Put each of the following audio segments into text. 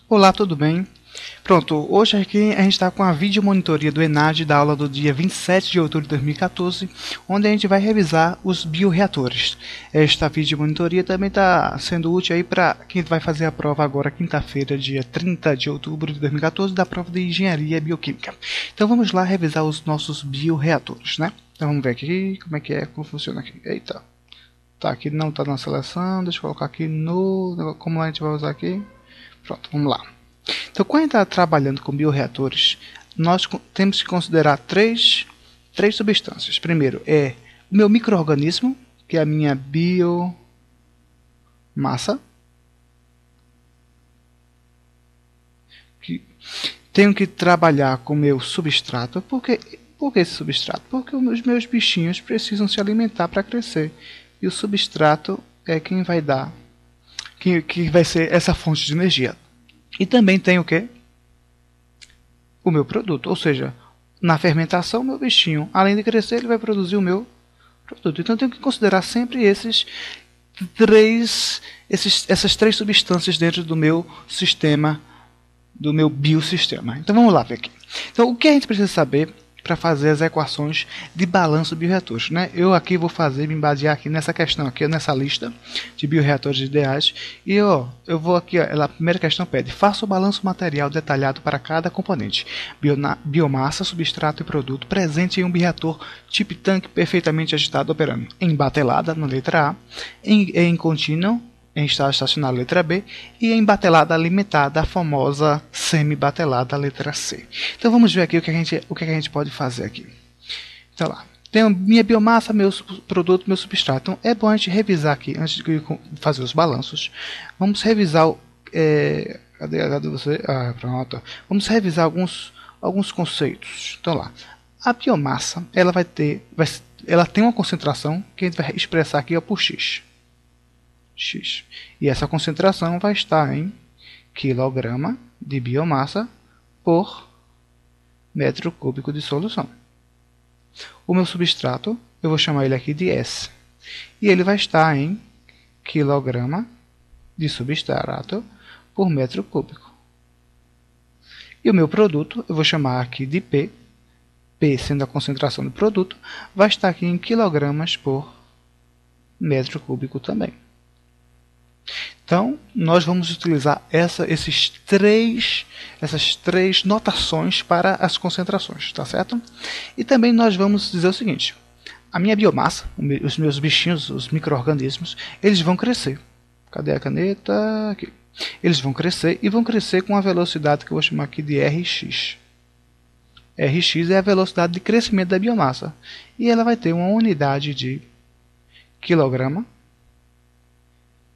Olá, tudo bem? Pronto, hoje aqui a gente está com a videomonitoria do ENAD da aula do dia 27 de outubro de 2014, onde a gente vai revisar os bioreatores. Esta videomonitoria também está sendo útil aí para quem vai fazer a prova agora, quinta-feira, dia 30 de outubro de 2014, da prova de Engenharia Bioquímica. Então vamos lá revisar os nossos bioreatores, né? Então vamos ver aqui como funciona aqui. Eita, tá aqui, não está na seleção, deixa eu colocar aqui no... como a gente vai usar aqui? Pronto, vamos lá. Então, quando a gente está trabalhando com bioreatores, nós temos que considerar três substâncias. Primeiro é o meu micro-organismo, que é a minha biomassa. Tenho que trabalhar com o meu substrato. Por que esse substrato? Porque os meus bichinhos precisam se alimentar para crescer. E o substrato é quem vai dar, que vai ser essa fonte de energia. E também tem o que? O meu produto, ou seja, na fermentação, meu bichinho, além de crescer, ele vai produzir o meu produto. Então eu tenho que considerar sempre essas três substâncias dentro do meu sistema, do meu biosistema. Então vamos lá ver aqui. Então o que a gente precisa saber para fazer as equações de balanço de bioreatores, né? Eu aqui vou me basear aqui nessa questão aqui, nessa lista de bioreatores ideais, e eu vou aqui, a primeira questão pede: faça o balanço material detalhado para cada componente, biomassa, substrato e produto presente em um bioreator tipo tanque perfeitamente agitado operando em batelada na letra A, em contínuo em estado estacionário, letra B, e em batelada alimentada, a famosa semi-batelada, letra C. Então vamos ver aqui o que a gente pode fazer aqui. Então lá, tenho minha biomassa, meu produto, meu substrato. Então é bom a gente revisar aqui, antes de fazer os balanços. Vamos revisar cadê você? Pronto. Vamos revisar alguns conceitos. Então lá, a biomassa, ela tem uma concentração que a gente vai expressar aqui por X. E essa concentração vai estar em quilograma de biomassa por metro cúbico de solução. O meu substrato, eu vou chamar ele aqui de S. E ele vai estar em quilograma de substrato por metro cúbico. E o meu produto, eu vou chamar aqui de P. P sendo a concentração do produto, vai estar aqui em quilogramas por metro cúbico também. Então, nós vamos utilizar essas três notações para as concentrações, tá certo? E também nós vamos dizer o seguinte: a minha biomassa, os meus bichinhos, os micro-organismos, eles vão crescer. Cadê a caneta? Aqui. Eles vão crescer e vão crescer com a velocidade que eu vou chamar aqui de Rx. Rx é a velocidade de crescimento da biomassa. E ela vai ter uma unidade de quilograma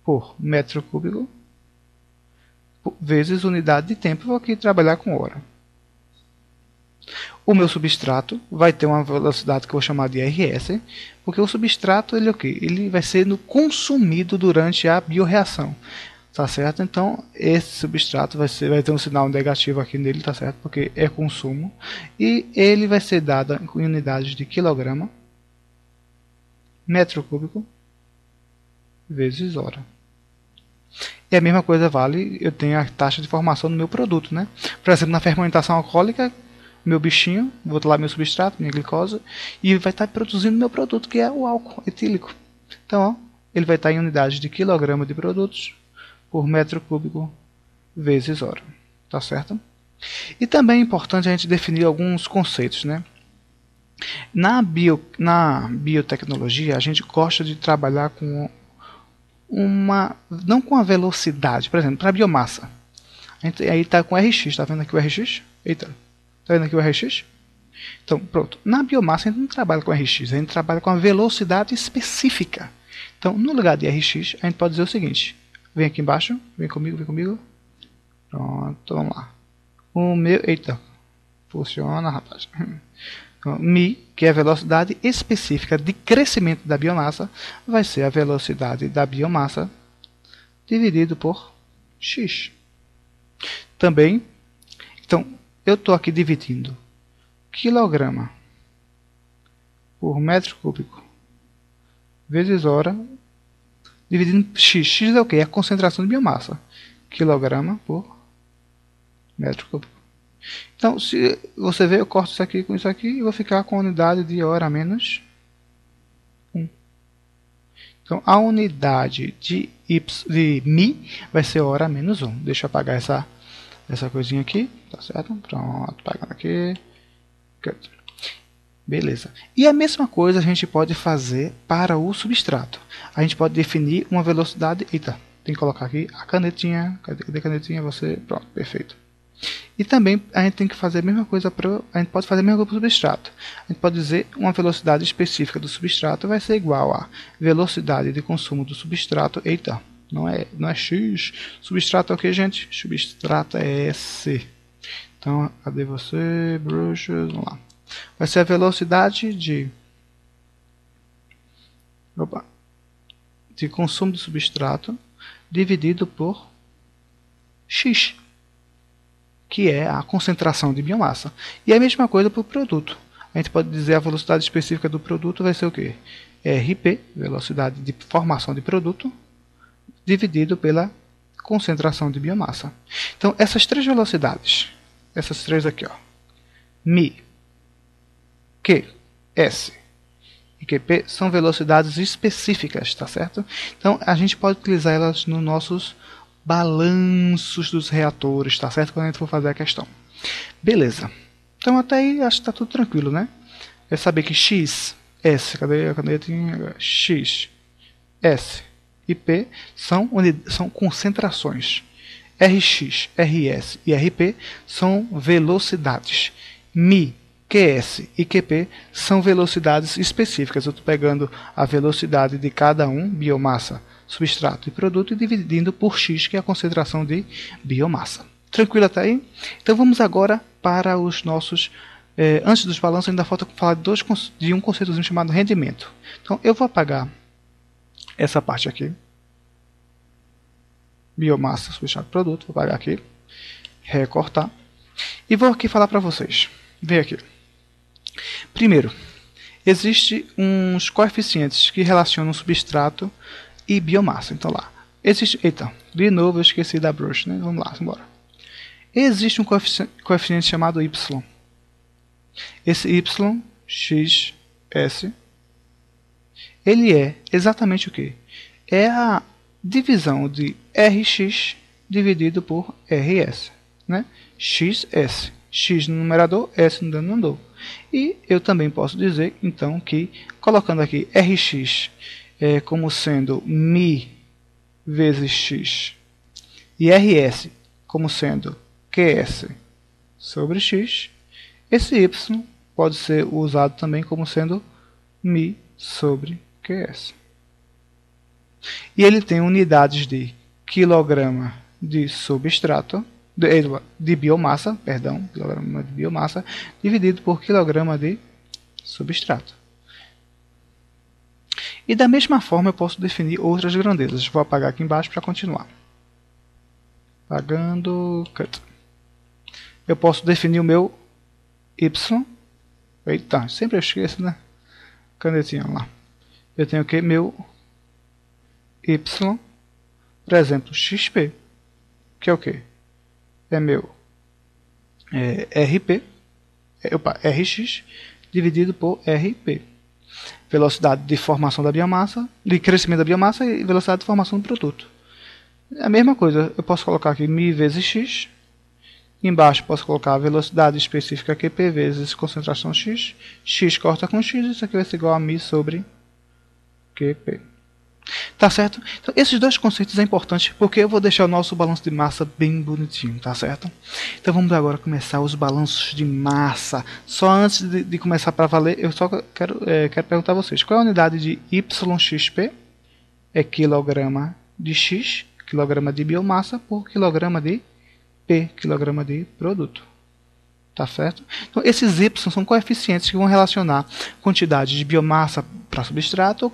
por metro cúbico vezes unidade de tempo. Vou aqui trabalhar com hora. O meu substrato vai ter uma velocidade que eu vou chamar de RS, porque o substrato ele, ele vai ser consumido durante a bioreação. Tá certo? Então, esse substrato vai ter um sinal negativo aqui nele, tá certo? Porque é consumo. E ele vai ser dado em unidades de quilograma, metro cúbico, vezes hora. E a mesma coisa vale, eu tenho a taxa de formação do meu produto, né? Por exemplo, na fermentação alcoólica, meu bichinho, vou lá meu substrato, minha glicose, e vai estar produzindo meu produto, que é o álcool etílico. Então, ó, ele vai estar em unidades de quilograma de produtos por metro cúbico vezes hora. Tá certo? E também é importante a gente definir alguns conceitos, né? Na biotecnologia, a gente gosta de trabalhar com não com a velocidade, por exemplo, para a biomassa. Aí está com Rx, está vendo aqui o Rx? Eita, está vendo aqui o Rx? Então, pronto. Na biomassa a gente não trabalha com Rx, a gente trabalha com a velocidade específica. Então, no lugar de Rx, a gente pode dizer o seguinte: vem aqui embaixo, vem comigo. Pronto, vamos lá. Eita, funciona, rapaz. Mi, que é a velocidade específica de crescimento da biomassa, vai ser a velocidade da biomassa dividido por x. Também, então, eu estou aqui dividindo quilograma por metro cúbico vezes hora, dividindo x. X é o que? É a concentração de biomassa. Quilograma por metro cúbico. Então, se você ver, eu corto isso aqui com isso aqui e vou ficar com a unidade de hora menos 1. Então, a unidade de Mi vai ser hora menos 1. Deixa eu apagar essa coisinha aqui, tá certo? Pronto, apagando aqui. Beleza. E a mesma coisa a gente pode fazer para o substrato. A gente pode definir uma velocidade. Eita, tem que colocar aqui a canetinha. Cadê a canetinha? Você. Pronto, perfeito. E também a gente tem que fazer a mesma coisa para. A gente pode fazer a mesma coisa para o substrato. A gente pode dizer uma velocidade específica do substrato vai ser igual a velocidade de consumo do substrato. Eita, não é X. Substrato é o que, gente? Substrato é S. Então, cadê você? Brushes, vamos lá. Vai ser a velocidade de consumo do substrato dividido por X, que é a concentração de biomassa. E a mesma coisa para o produto. A gente pode dizer a velocidade específica do produto vai ser o quê? RP, velocidade de formação de produto, dividido pela concentração de biomassa. Então, essas três velocidades, essas três aqui, ó, Mi, Q, S e QP são velocidades específicas, tá certo? Então, a gente pode utilizar elas nos nossos balanços dos reatores, tá certo? Quando a gente for fazer a questão. Beleza. Então, até aí, acho que está tudo tranquilo, né? É saber que X, S, cadê a canetinha? X, S e P são concentrações. Rx, Rs e Rp são velocidades. Mi, QS e QP são velocidades específicas. Eu estou pegando a velocidade de cada um, biomassa, substrato e produto, e dividindo por X, que é a concentração de biomassa. Tranquilo até aí? Então vamos agora para os nossos... antes dos balanços, ainda falta falar de um conceitozinho chamado rendimento. Então eu vou apagar essa parte aqui. Biomassa, substrato, produto. Vou apagar aqui. Recortar. E vou aqui falar para vocês. Vem aqui. Primeiro, existem uns coeficientes que relacionam substrato e biomassa. Então lá. Eita, de novo eu esqueci da brush, né? Vamos lá, embora. Existe um coeficiente chamado Y. Esse Y, X, S, ele é exatamente o que? É a divisão de Rx dividido por Rs, né? XS. X no numerador, S no denominador. E eu também posso dizer, então, que colocando aqui Rx como sendo Mi vezes X e Rs como sendo QS sobre X, esse Y pode ser usado também como sendo Mi sobre QS. E ele tem unidades de quilograma de substrato, de biomassa, perdão, quilograma de biomassa, dividido por quilograma de substrato. E da mesma forma eu posso definir outras grandezas. Vou apagar aqui embaixo para continuar. Apagando, cut. Eu posso definir o meu Y. Eita, sempre eu esqueço, né? Canetinha lá. Eu tenho aqui meu Y, por exemplo, XP, que é o que? É meu RP, Rx, dividido por RP. Velocidade de formação da biomassa, de crescimento da biomassa e velocidade de formação do produto. É a mesma coisa, eu posso colocar aqui Mi vezes X, embaixo posso colocar a velocidade específica QP vezes concentração X, X corta com X, isso aqui vai ser igual a Mi sobre QP. Tá certo? Então, esses dois conceitos é importante porque eu vou deixar o nosso balanço de massa bem bonitinho, tá certo? Então vamos agora começar os balanços de massa. Só antes de começar para valer, eu só quero perguntar a vocês, qual é a unidade de YXP? É quilograma de X, quilograma de biomassa, por quilograma de P, quilograma de produto. Tá certo? Então, esses Y são coeficientes que vão relacionar quantidade de biomassa para substrato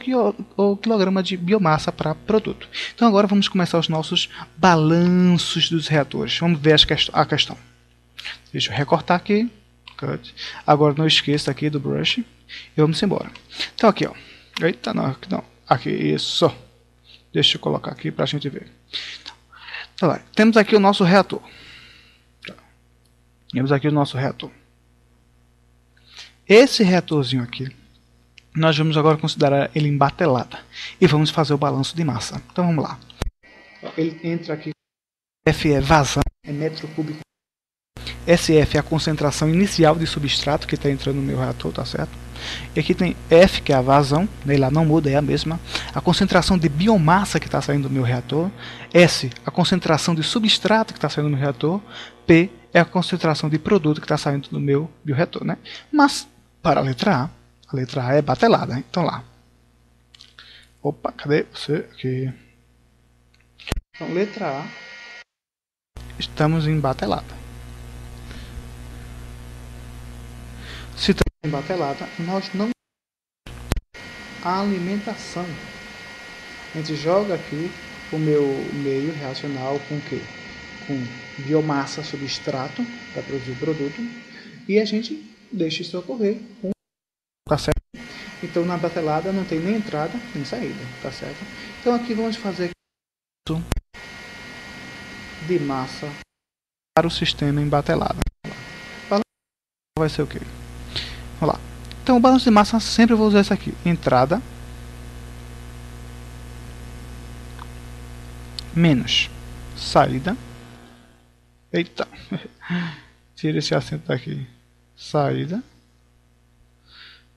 ou quilograma de biomassa para produto. Então, agora vamos começar os nossos balanços dos reatores. Vamos ver a questão. Deixa eu recortar aqui. Cut. Agora, não esqueça aqui do brush. E vamos embora. Então, aqui, ó. Eita, não, aqui não. Aqui, isso. Deixa eu colocar aqui para a gente ver. Então, temos aqui o nosso reator. Temos aqui o nosso reator. Esse reatorzinho aqui, nós vamos agora considerar ele em batelada. E vamos fazer o balanço de massa. Então vamos lá. Ele entra aqui. F é vazão, é metro cúbico. SF é a concentração inicial de substrato que está entrando no meu reator, tá certo? E aqui tem F, que é a vazão, né, lá não muda, é a mesma. A concentração de biomassa que está saindo do meu reator. S, a concentração de substrato que está saindo do meu reator. P é a concentração de produto que está saindo do meu bioreator, né? Mas, para a letra A é batelada, né? Então lá. Opa, cadê você? Aqui. Então, letra A, estamos em batelada. Se estamos em batelada, nós não a alimentação. A gente joga aqui o meu meio reacional com o quê? Com biomassa, substrato para produzir o produto, e a gente deixa isso ocorrer. Tá certo? Então na batelada não tem nem entrada nem saída, tá certo? Então aqui vamos fazer de massa para o sistema em batelada. Vai ser o quê? Vamos lá. Então o balanço de massa sempre eu vou usar isso aqui. Entrada menos saída. Eita. Tira esse acento daqui. Saída.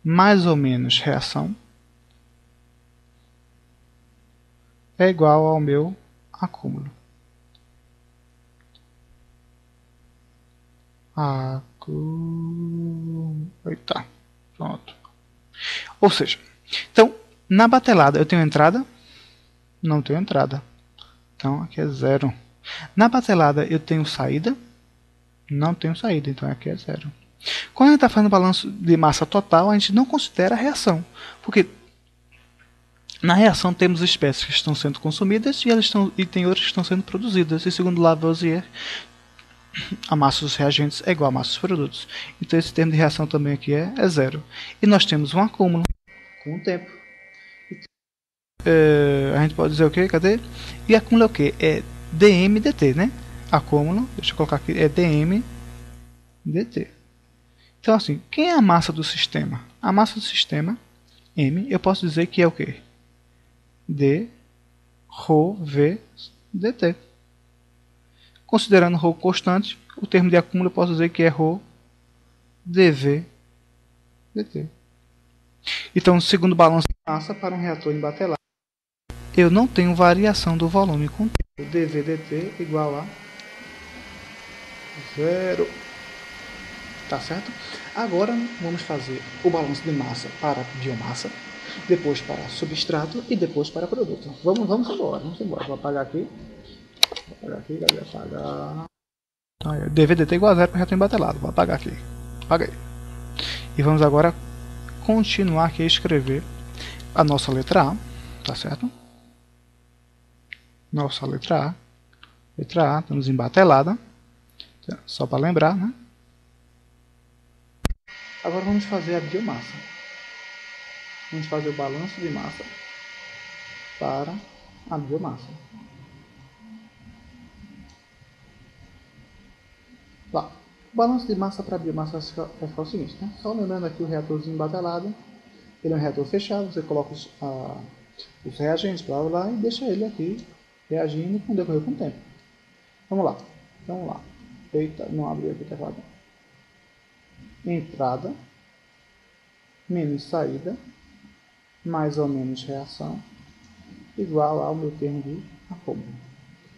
Mais ou menos reação. É igual ao meu acúmulo. Eita. Pronto. Ou seja, então, na batelada eu tenho entrada? Não tenho entrada. Então aqui é 0. Na batelada eu tenho saída? Não tenho saída, então aqui é 0. Quando a gente está fazendo balanço de massa total, a gente não considera a reação. Porque na reação temos espécies que estão sendo consumidas e tem outras que estão sendo produzidas. E segundo Lavoisier, a massa dos reagentes é igual à massa dos produtos. Então esse termo de reação também aqui é 0. E nós temos um acúmulo com o tempo. A gente pode dizer o que? Cadê? E acúmulo é o que? É dm dt, né? Acúmulo, deixa eu colocar aqui, é dm dt. Então assim, quem é a massa do sistema? A massa do sistema, m, eu posso dizer que é o que? d ρ v dt. Considerando ρ constante, o termo de acúmulo eu posso dizer que é ρ dv dt. Então, segundo o balanço de massa para um reator em batelada, eu não tenho variação do volume com o tempo. dv dt igual a 0. Tá certo? Agora vamos fazer o balanço de massa para biomassa, depois para substrato e depois para produto. Vamos embora. Vou apagar aqui. Cadê apagar? dv dt igual a 0 para reator embatelado. Vou apagar aqui. Apaguei. E vamos agora continuar aqui a escrever a nossa letra A. Tá certo? Nossa letra A. Letra A, estamos em batelada. Só para lembrar, né? Agora vamos fazer a biomassa. Vamos fazer o balanço de massa para a biomassa. Lá. O balanço de massa para a biomassa vai ficar o seguinte, né? Só lembrando aqui o reatorzinho batelado. Ele é um reator fechado, você coloca os reagentes para lá e deixa ele aqui reagindo com o decorrer com o tempo. Vamos lá. Eita, não abriu aqui, tá errado. Entrada menos saída mais ou menos reação igual ao meu termo de acúmulo.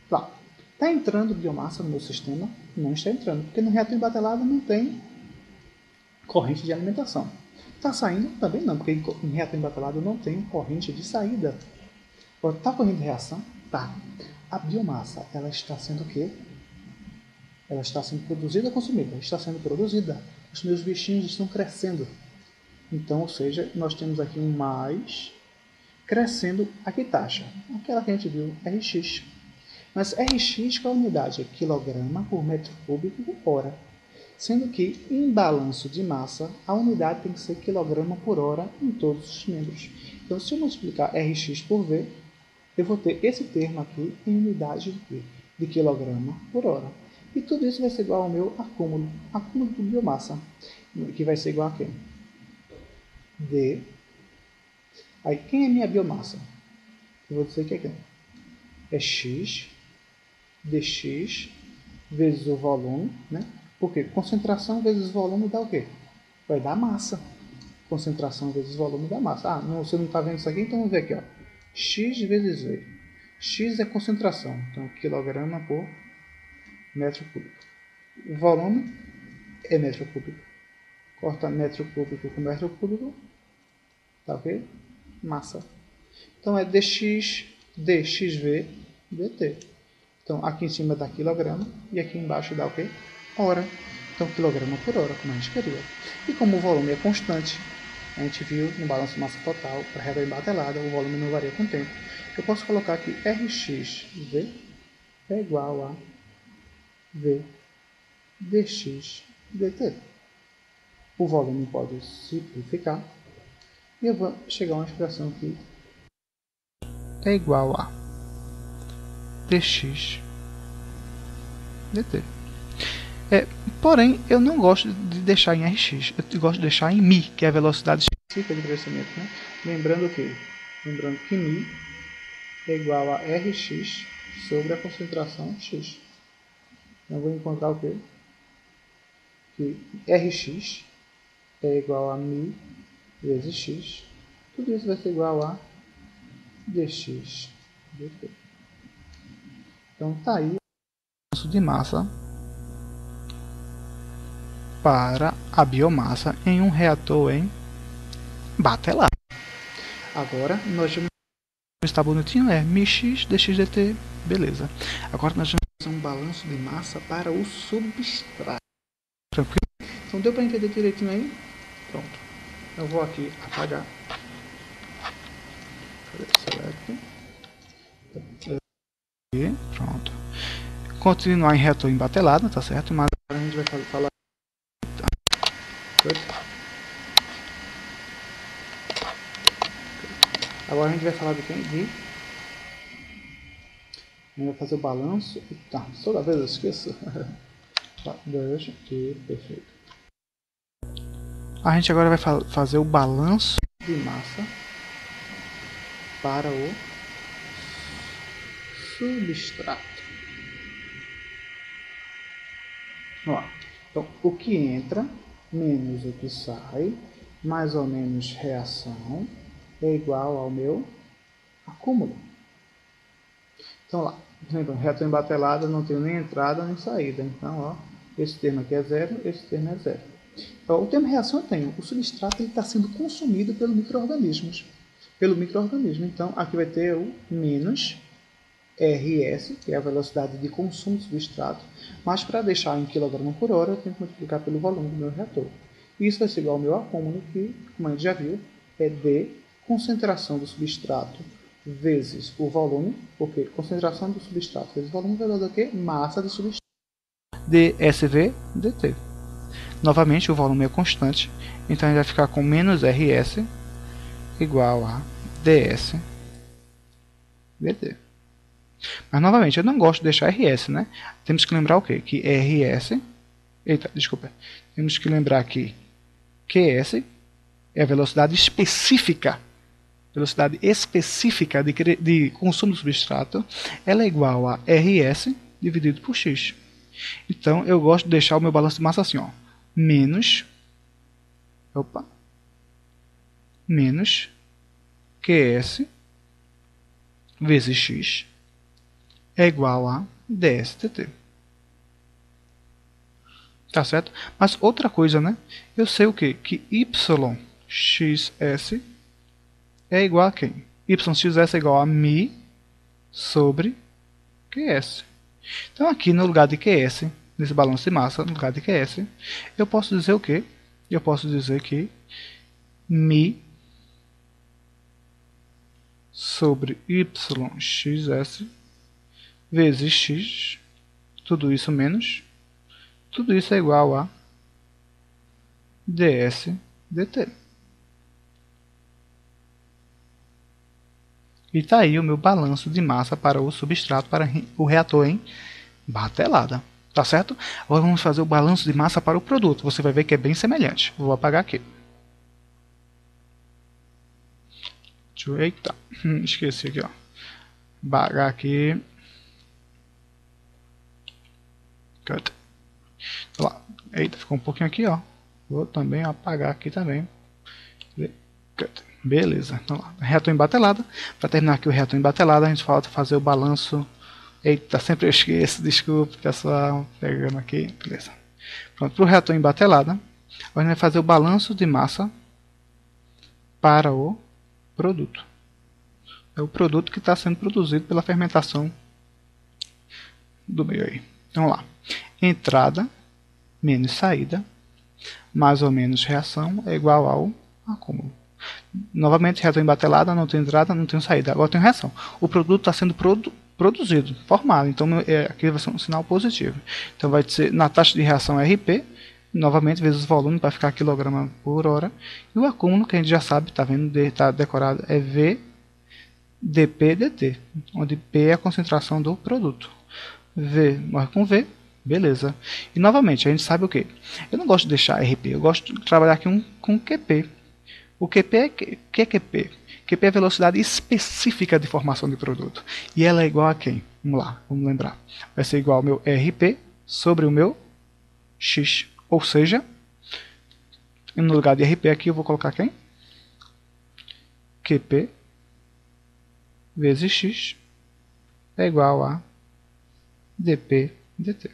Lá. Está entrando biomassa no meu sistema? Não está entrando, porque no reator embatelado não tem corrente de alimentação. Está saindo? Também não, porque em reator embatelado não tem corrente de saída. Está correndo reação? Tá. A biomassa, ela está sendo o quê? Ela está sendo produzida ou consumida? Está sendo produzida. Os meus bichinhos estão crescendo. Então, ou seja, nós temos aqui um mais crescendo a que taxa? Aquela que a gente viu, Rx. Mas Rx, qual a unidade? É quilograma por metro cúbico por hora. Sendo que, em balanço de massa, a unidade tem que ser quilograma por hora em todos os membros. Então, se eu multiplicar Rx por V, eu vou ter esse termo aqui em unidade de quilograma por hora. E tudo isso vai ser igual ao meu acúmulo de biomassa, que vai ser igual a quem? D. Aí, quem é minha biomassa? Eu vou dizer que é quem? É x dx vezes o volume, né? Porque concentração vezes volume dá o quê? Vai dar massa. Concentração vezes volume dá massa. Ah, não, você não está vendo isso aqui? Então vamos ver aqui, ó. X vezes V. X é concentração, então quilograma por metro cúbico. O volume é metro cúbico. Corta metro cúbico com metro cúbico, tá ok? Massa. Então é dx, dxv, dt. Então aqui em cima dá quilograma e aqui embaixo dá o quê? Hora. Então quilograma por hora, como a gente queria. E como o volume é constante, a gente viu no balanço massa total, para régua embatelada, o volume não varia com o tempo. Eu posso colocar aqui Rxv é igual a V dx dt. O volume pode simplificar e eu vou chegar a uma expressão que é igual a dx dt. Porém, eu não gosto de deixar em Rx, eu gosto de deixar em μ, que é a velocidade específica de crescimento. Né? Lembrando que μ é igual a Rx sobre a concentração x. Então, eu vou encontrar o quê? Que Rx é igual a μ vezes x. Tudo isso vai ser igual a dx dt. Então, está aí o balanço de massa para a biomassa em um reator em batelado. Agora, nós vamos está bonitinho, é μx dx dt, beleza. Agora nós vamos fazer um balanço de massa para o substrato. Tranquilo? Então deu para entender direitinho aí? Pronto. Eu vou aqui apagar. Select. E pronto. Continuar em reator embatelado, tá certo? Mas agora a gente vai falar. Agora a gente vai falar de quem? A gente vai fazer o balanço. Tá, toda vez eu esqueço. Tá, deixa aqui, perfeito. A gente agora vai fazer o balanço de massa para o substrato. Ó, então, o que entra menos o que sai, mais ou menos reação, é igual ao meu acúmulo. Então lá, lembrando, reator embatelada não tem nem entrada nem saída. Então, ó, esse termo aqui é zero, esse termo é zero. Então, o termo reação eu tenho. O substrato está sendo consumido pelos micro-organismos. Então, aqui vai ter o menos RS, que é a velocidade de consumo do substrato, mas para deixar em kg por hora, eu tenho que multiplicar pelo volume do meu reator. Isso vai ser igual ao meu acúmulo, que, como a gente já viu, é D, concentração do substrato vezes o volume, porque concentração do substrato vezes o volume vai dar o quê? Massa do substrato. dSV dt. Novamente, o volume é constante, então a gente vai ficar com menos RS igual a ds dt. Mas, novamente, eu não gosto de deixar RS, né? Temos que lembrar o quê? Que RS... Eita, desculpa. Temos que lembrar que QS é a velocidade específica. Velocidade específica de consumo do substrato. Ela é igual a RS dividido por X. Então, eu gosto de deixar o meu balanço de massa assim, ó. Menos QS vezes X é igual a dSdt. Tá certo? Mas outra coisa, né? Eu sei o quê? Que YXS é igual a quem? YXS é igual a μ sobre QS. Então aqui no lugar de QS, nesse balanço de massa, no lugar de QS, eu posso dizer o quê? Eu posso dizer que μ sobre YXS vezes X, tudo isso menos, tudo isso é igual a ds dt. E está aí o meu balanço de massa para o substrato, para o reator em batelada. Tá certo? Agora vamos fazer o balanço de massa para o produto. Você vai ver que é bem semelhante. Vou apagar aqui. Eita, esqueci aqui, ó. Apagar aqui. Cut. Lá. Eita, ficou um pouquinho aqui, ó. Vou também apagar aqui também. Cut. Beleza. Então, lá. Reator embatelada. Para terminar aqui o reator embatelada, a gente falta fazer o balanço. Eita, sempre eu esqueço. Desculpe, pessoal. Pegando aqui. Beleza. Pronto, para o reator embatelada, a gente vai fazer o balanço de massa para o produto. É o produto que está sendo produzido pela fermentação do meio aí. Então lá, entrada menos saída, mais ou menos reação, é igual ao acúmulo. Novamente, reação embatelada, não tem entrada, não tem saída. Agora tem reação. O produto está sendo produzido, formado. Então aqui vai ser um sinal positivo. Então vai ser na taxa de reação RP, novamente vezes o volume para ficar quilograma por hora. E o acúmulo, que a gente já sabe, está vendo, está decorado, é V dP dt, onde P é a concentração do produto. V morre com V, beleza. E novamente, a gente sabe o que? Eu não gosto de deixar RP, eu gosto de trabalhar aqui com QP. O QP é que é QP? QP é a velocidade específica de formação de produto. E ela é igual a quem? Vamos lá, vamos lembrar. Vai ser igual ao meu RP sobre o meu X. Ou seja, no lugar de RP aqui eu vou colocar quem? QP vezes X é igual a dP dt.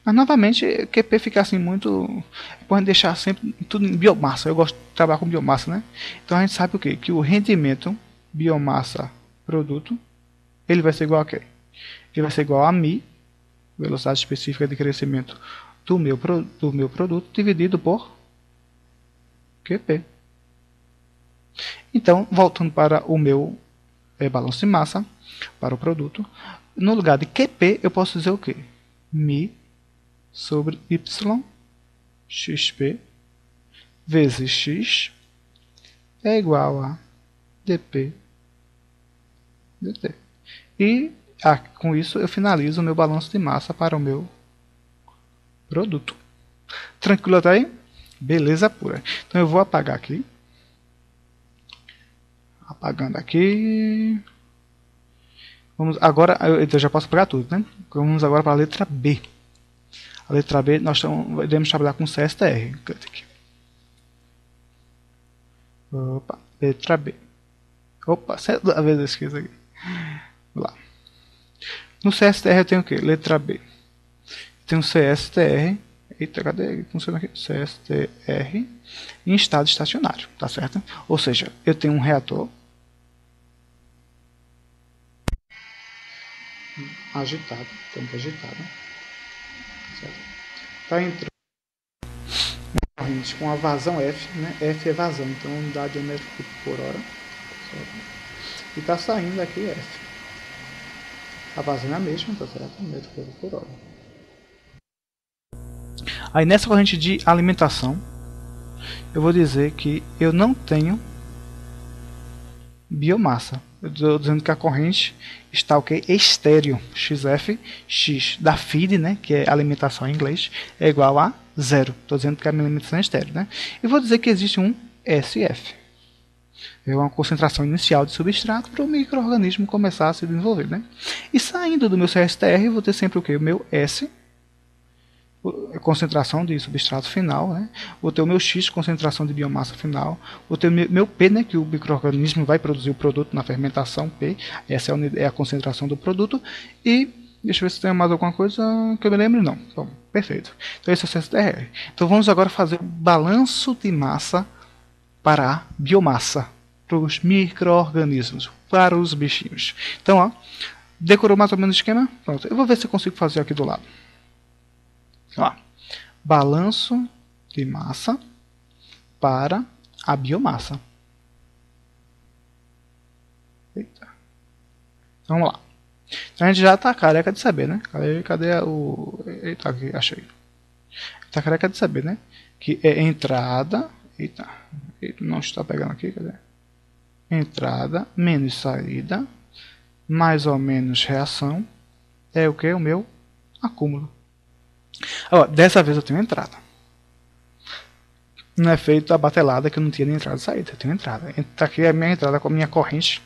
Mas novamente, QP fica assim muito... Pode deixar sempre tudo em biomassa. Eu gosto de trabalhar com biomassa, né? Então a gente sabe o quê? Que o rendimento biomassa produto, ele vai ser igual a quê? Ele vai ser igual a μ, velocidade específica de crescimento do meu produto, dividido por QP. Então, voltando para o meu balanço de massa, para o produto, no lugar de QP, eu posso dizer o quê? μ sobre y xp vezes x é igual a dp dt. E com isso eu finalizo o meu balanço de massa para o meu produto. Tranquilo até aí? Beleza pura. Então eu vou apagar aqui. Apagando aqui. Vamos agora, eu já posso apagar tudo, né? Vamos agora para a letra B. A letra B, nós iremos trabalhar com CSTR. Opa, letra B. Opa, a vez eu esqueço aqui. Vamos lá. No CSTR eu tenho o que? Letra B. Tenho CSTR. Eita, cadê? Funciona aqui. CSTR em estado estacionário, tá certo? Ou seja, eu tenho um reator agitado, tampa agitada. Está entrando uma corrente com a vazão F, né? F é vazão, então unidade de metro cúbico por hora. Certo? E está saindo aqui F. A vazão é a mesma, tá certo? Metro cúbico por hora. Aí nessa corrente de alimentação, eu vou dizer que eu não tenho biomassa. Eu estou dizendo que a corrente está o que? Estéreo. XF, X da feed, né, que é alimentação em inglês, é igual a 0. Estou dizendo que a minha alimentação é estéreo. Né? E vou dizer que existe um SF. É uma concentração inicial de substrato para o micro-organismo começar a se desenvolver. Né? E saindo do meu CSTR, eu vou ter sempre o que? O meu S, concentração de substrato final, né? Vou ter o meu X, concentração de biomassa final, vou ter o meu P, né, que o micro-organismo vai produzir o produto na fermentação, P, essa é a concentração do produto, e deixa eu ver se tem mais alguma coisa que eu me lembre, não. Bom, perfeito. Então esse é o CSTR. Então vamos agora fazer o balanço de massa para a biomassa, para os micro-organismos, para os bichinhos. Então, ó, decorou mais ou menos o esquema? Pronto, eu vou ver se eu consigo fazer aqui do lado. Ó, balanço de massa para a biomassa. Eita. Vamos lá. Então a gente já está careca de saber, né? Cadê o... Eita, aqui, achei. Está careca de saber, né? Que é entrada... Eita, não está pegando aqui, cadê? Entrada menos saída, mais ou menos reação, é o que? O meu acúmulo. Ó, dessa vez eu tenho entrada. Não é feito a batelada que eu não tinha nem entrada e saída. Eu tenho entrada. Aqui é a minha entrada com a minha corrente.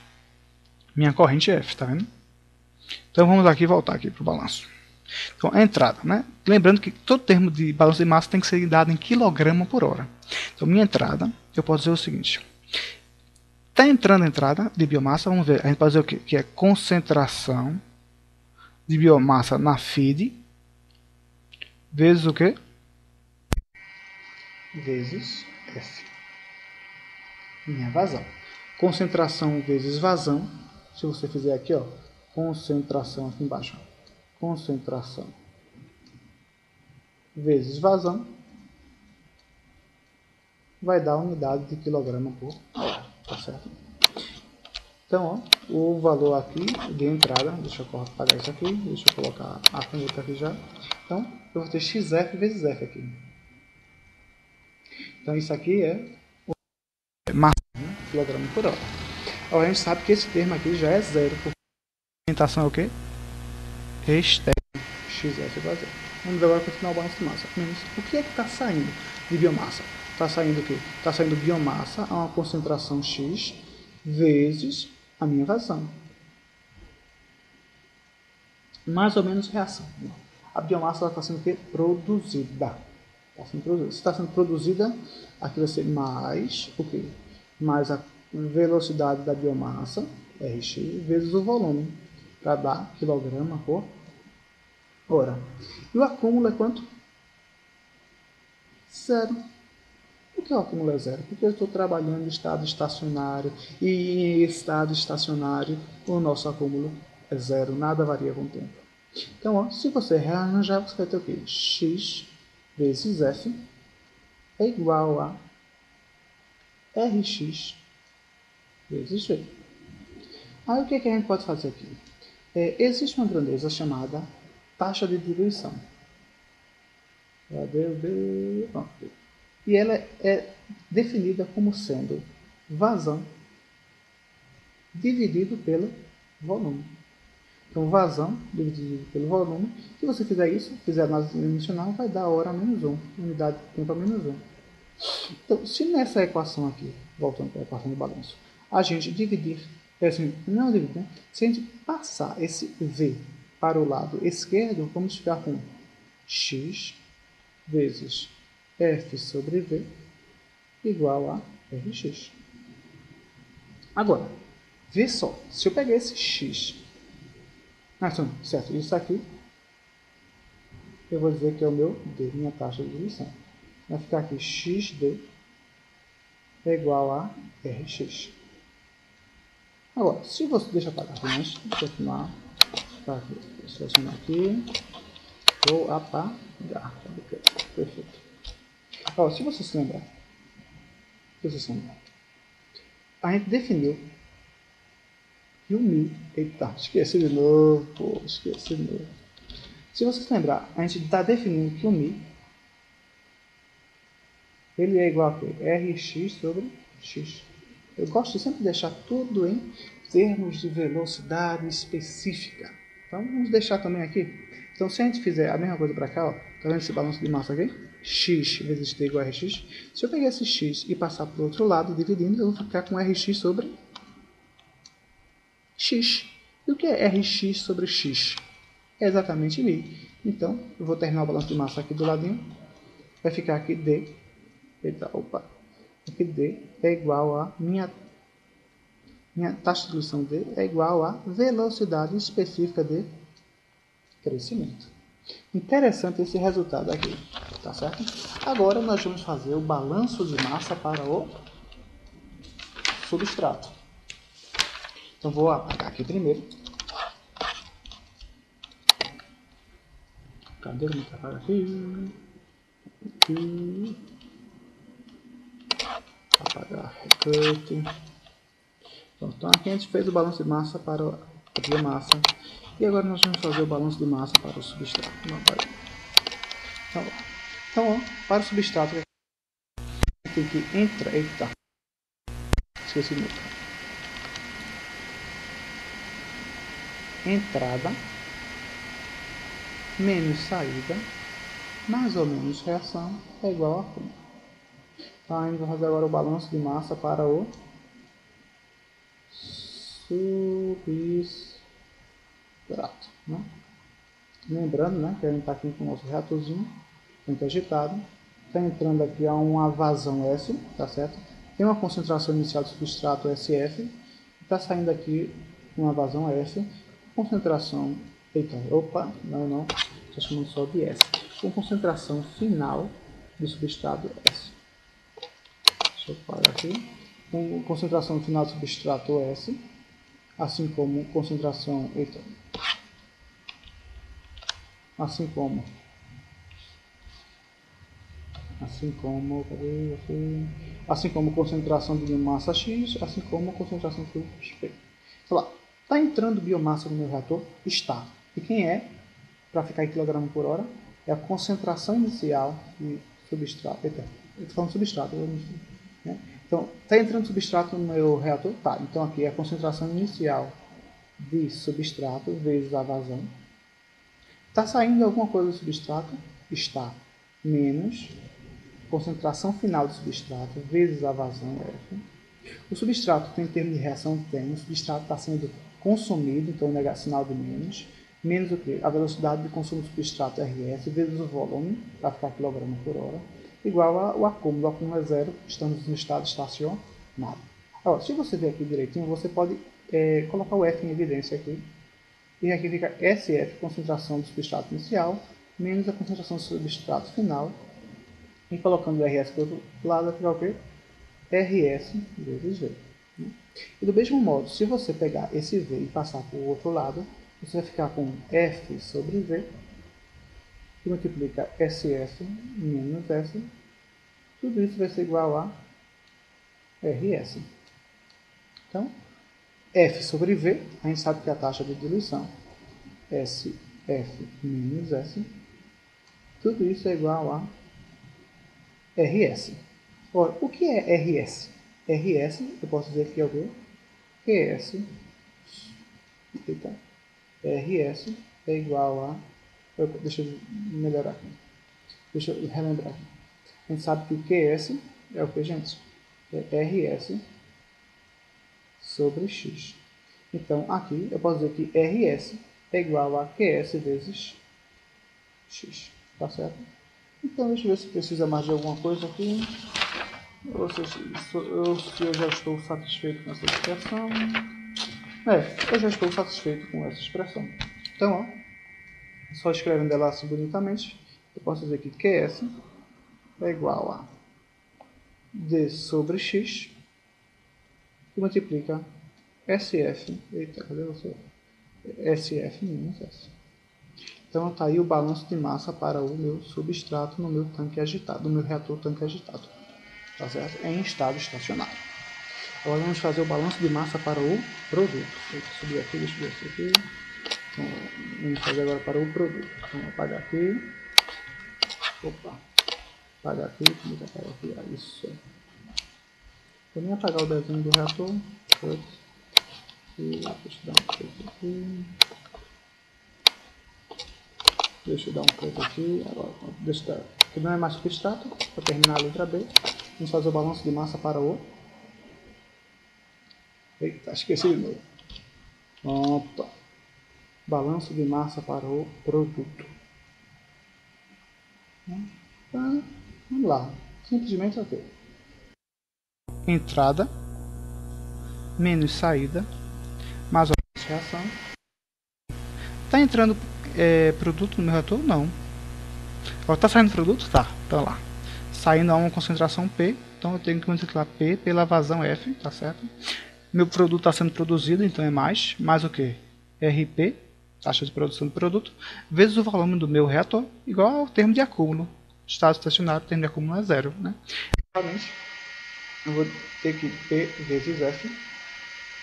Minha corrente F, tá vendo? Então vamos aqui voltar aqui para o balanço. Então a entrada, né? Lembrando que todo termo de balanço de massa tem que ser dado em quilograma por hora. Então minha entrada, eu posso dizer o seguinte. Está entrando a entrada de biomassa, vamos ver. A gente pode dizer o quê? Que é concentração de biomassa na feed vezes o quê? Vezes F. Minha vazão. Concentração vezes vazão. Se você fizer aqui, ó, concentração aqui embaixo. Concentração vezes vazão vai dar unidade de quilograma por hora, tá certo? Então, ó, o valor aqui de entrada, deixa eu apagar isso aqui, deixa eu colocar a caneta aqui já. Então, eu vou ter XF vezes F aqui. Então, isso aqui é o massa, né? Quilograma por hora. Agora, a gente sabe que esse termo aqui já é zero, porque a orientação é o quê? Externo, XF igual a zero. Vamos ver agora continuar o balanço de massa. O que é que está saindo de biomassa? Está saindo o quê? Está saindo biomassa a uma concentração X vezes a minha vazão. Mais ou menos reação. A biomassa está sendo o quê? Produzida. Está sendo produzida. Se está sendo produzida, aqui vai ser mais o quê? Mais a velocidade da biomassa, Rx, vezes o volume, para dar quilograma por hora. E o acúmulo é quanto? Zero. Por que o acúmulo é zero? Porque eu estou trabalhando em estado estacionário. E em estado estacionário, o nosso acúmulo é zero. Nada varia com o tempo. Então, ó, se você rearranjar, você vai ter o quê? X vezes F é igual a Rx vezes V. Aí o que, é que a gente pode fazer aqui? Existe uma grandeza chamada taxa de diluição. E ela é definida como sendo vazão dividido pelo volume. Então, vazão dividido pelo volume. Se você fizer isso, fizer análise dimensional, vai dar hora menos 1, unidade de tempo a menos 1. Então, se nessa equação aqui, voltando para a equação do balanço, a gente dividir, não dividir, né? Se a gente passar esse V para o lado esquerdo, vamos ficar com X vezes F sobre V igual a Rx. Agora, vê só, se eu pegar esse X, certo, isso aqui, eu vou dizer que é o meu D, minha taxa de diluição. Vai ficar aqui XD é igual a Rx. Agora, se você deixa apagar aqui, mas continuar, tá aqui, vou selecionar aqui, vou apagar, perfeito. Agora, se você se lembrar, a gente definiu que o Mi, eita, esqueci de novo, esqueci de novo. Se você se lembrar, a gente está definindo que o Mi, ele é igual a quê? Rx sobre X. Eu gosto de sempre deixar tudo em termos de velocidade específica. Então, vamos deixar também aqui. Então, se a gente fizer a mesma coisa para cá, ó, tá vendo esse balanço de massa aqui? X vezes T igual a Rx. Se eu pegar esse X e passar para o outro lado, dividindo, eu vou ficar com Rx sobre X. E o que é Rx sobre X? É exatamente Mi. Então, eu vou terminar o balanço de massa aqui do ladinho. Vai ficar aqui D. Aqui D é igual a minha taxa de diluição D é igual a velocidade específica de crescimento. Interessante esse resultado aqui, tá certo? Agora nós vamos fazer o balanço de massa para o substrato. Então vou apagar aqui primeiro. Cadê o meu apagar aqui? Apagar recut. Então aqui a gente fez o balanço de massa para a biomassa. E agora nós vamos fazer o balanço de massa para o substrato. Então, ó, para o substrato, tem que entrar. Eita! Esqueci de novo. Entrada menos saída mais ou menos reação é igual a acúmulo. Então a gente vai fazer agora o balanço de massa para o substrato, né? Lembrando, né, que a gente está aqui com o nosso reatorzinho, tanque agitado. Está entrando aqui a uma vazão S, tá certo? Tem uma concentração inicial do substrato SF. Está saindo aqui uma vazão F. Concentração... Eita, opa, não. Estou chamando só de S. Com concentração final do substrato S. Deixa eu parar aqui. Com concentração final do substrato S. Assim como concentração... Eita. Assim como concentração de biomassa X, assim como concentração de fluxo P. Sei lá, está entrando biomassa no meu reator? Está. E quem é, para ficar em kg por hora, é a concentração inicial de substrato. Eita, eu estou falando substrato, né? Então, está entrando substrato no meu reator? Tá. Então aqui é a concentração inicial de substrato vezes a vazão. Está saindo alguma coisa do substrato? Está. Menos concentração final do substrato vezes a vazão F. O substrato tem termo de reação? Tem. O substrato está sendo consumido, então é sinal de menos. Menos o quê? A velocidade de consumo do substrato RS vezes o volume, para ficar kg por hora, igual ao acúmulo. O acúmulo é zero, estamos no estado estacionário. Agora, se você ver aqui direitinho, você pode colocar o F em evidência aqui. E aqui fica SF, concentração do substrato inicial, menos a concentração do substrato final. E colocando o RS para o outro lado, vai ficar o quê? RS vezes V. E do mesmo modo, se você pegar esse V e passar para o outro lado, você vai ficar com F sobre V, que multiplica SF menos S. Tudo isso vai ser igual a RS. Então, F sobre V, a gente sabe que é a taxa de diluição. SF menos S. Tudo isso é igual a RS. Ora, o que é RS? RS, eu posso dizer que é o quê? QS. Eita. RS é igual a... Deixa eu melhorar aqui. Deixa eu relembrar aqui. A gente sabe que o QS é o que, gente? É RS sobre X. Então, aqui eu posso dizer que RS é igual a QS vezes X. Tá certo? Então, deixa eu ver se precisa mais de alguma coisa aqui. Ou se eu já estou satisfeito com essa expressão. Eu já estou satisfeito com essa expressão. Então, ó, só escrevendo ela assim bonitamente, eu posso dizer que QS é igual a D sobre X, que multiplica SF, eita, cadê você? SF menos S. Então está aí o balanço de massa para o meu substrato no meu tanque agitado, no meu reator tanque agitado, tá certo? Em estado estacionário. Agora vamos fazer o balanço de massa para o produto. Deixa eu subir aqui, deixa eu ver isso aqui. Então, vamos fazer agora para o produto. Então, apagar aqui. Opa. Apagar aqui, como apagar aqui? Isso. Vou nem apagar o desenho do reator. E deixa eu dar um preto aqui. Deixa eu dar um preto aqui. Agora, deixa eu que não é mais substrato. Para terminar a letra B. Vamos fazer o balanço de massa para o... Eita, esqueci de novo. Opa. Balanço de massa para o produto. Então, vamos lá. Simplesmente é o quê? Entrada menos saída mais a reação. Está entrando produto no meu reator? Não. Agora está saindo produto? Tá. Então lá. Saindo a uma concentração P. Então eu tenho que multiplicar P pela vazão F. Tá certo? Meu produto está sendo produzido, então é mais. Mais o que? RP, taxa de produção do produto, vezes o volume do meu reator, igual ao termo de acúmulo. Estado estacionário, termo de acúmulo é zero. Né? Novamente, eu vou ter que P vezes F